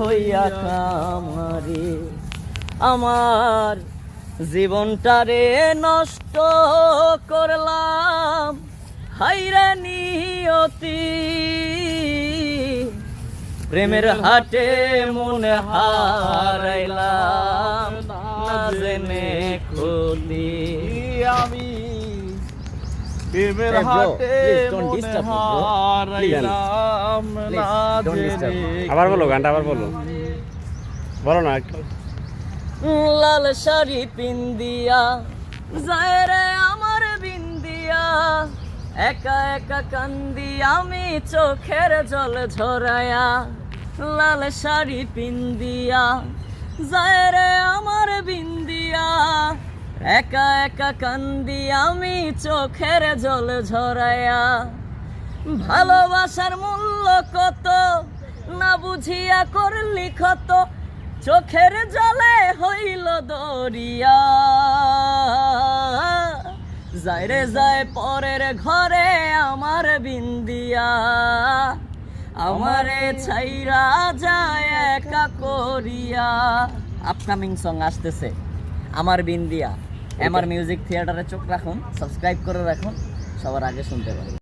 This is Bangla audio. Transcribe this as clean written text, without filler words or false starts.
হইয়া কামারি। আমার জীবনটারে নষ্ট করলাম হাইরে নিয়তি, প্রেমের হাটে মনে হারাইলাম না জেনে ক্ষতি। আমি প্রেমের হাটে মনে হারাইলাম না জেনে। আবার বলো গানটা, আবার বলো, বলো না একটু। লাল শাড়ি পিন্দিয়া যায় রে আমার বিন্দিয়া, একা একা কান্দি আমি চোখের জল ঝরায়া। লাল শাড়ি পিন্দিয়া যায় রে আমার বিন্দিয়া, একা একা কান্দি আমি চোখের জল ঝরায়া। ভালোবাসার মূল্য কত না বুঝিয়া করলি ক্ষত, চোখের জলে হইল দরিয়া। যায় রে যায় পরের ঘরে আমার বিন্দিয়া, আমারে ছাইরা যায় একা করিয়া। আপকামিং সং আসতেছে আমার বিন্দিয়া। আমার মিউজিক থিয়েটারে চোখ রাখুন, সাবস্ক্রাইব করে রাখুন, সবার আগে শুনতে পারেন।